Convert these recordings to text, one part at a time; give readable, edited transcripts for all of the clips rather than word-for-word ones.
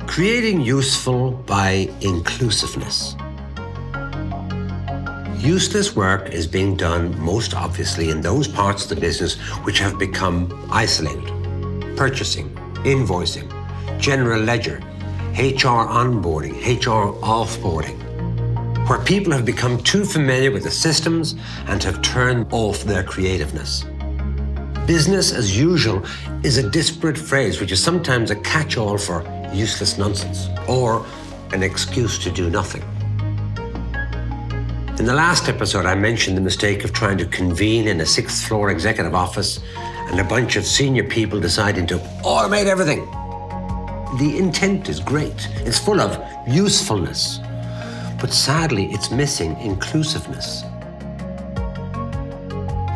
Creating useful by inclusiveness. Useless work is being done most obviously in those parts of the business which have become isolated. Purchasing, invoicing, general ledger, HR onboarding, HR offboarding, where people have become too familiar with the systems and have turned off their creativeness. Business as usual is a disparate phrase which is sometimes a catch-all for useless nonsense or an excuse to do nothing. In the last episode, I mentioned the mistake of trying to convene in a sixth floor executive office and a bunch of senior people deciding to automate everything. The intent is great. It's full of usefulness, but sadly, it's missing inclusiveness.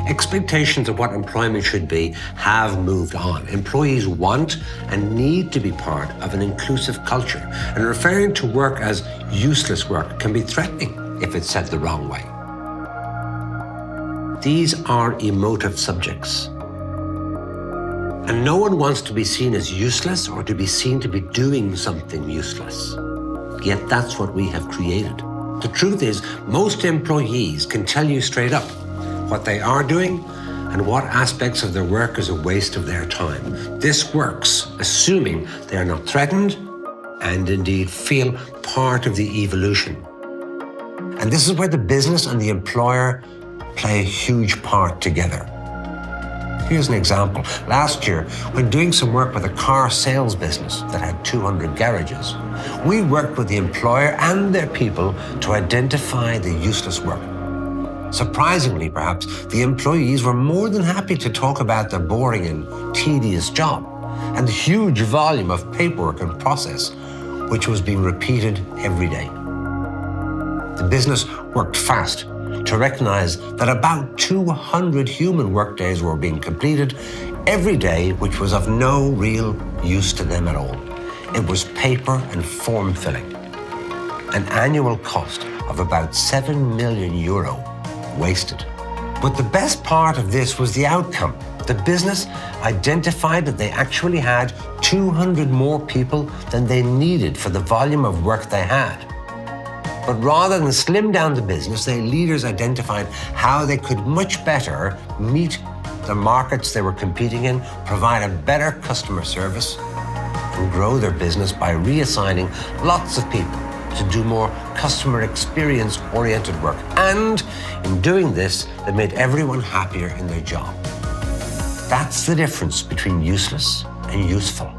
Expectations of what employment should be have moved on. Employees want and need to be part of an inclusive culture, and referring to work as useless work can be threatening if it's said the wrong way. These are emotive subjects, and no one wants to be seen as useless or to be seen to be doing something useless. Yet that's what we have created. The truth is, most employees can tell you straight up what they are doing and what aspects of their work is a waste of their time. This works, assuming they are not threatened and indeed feel part of the evolution. And this is where the business and the employer play a huge part together. Here's an example. Last year, when doing some work with a car sales business that had 200 garages, we worked with the employer and their people to identify the useless work. Surprisingly, perhaps, the employees were more than happy to talk about their boring and tedious job and the huge volume of paperwork and process which was being repeated every day. The business worked fast to recognize that about 200 human workdays were being completed every day, which was of no real use to them at all. It was paper and form filling. An annual cost of about €7 million wasted. But the best part of this was the outcome. The business identified that they actually had 200 more people than they needed for the volume of work they had. But rather than slim down the business, their leaders identified how they could much better meet the markets they were competing in, provide a better customer service, and grow their business by reassigning lots of people to do more customer experience-oriented work. And in doing this, they made everyone happier in their job. That's the difference between useless and useful.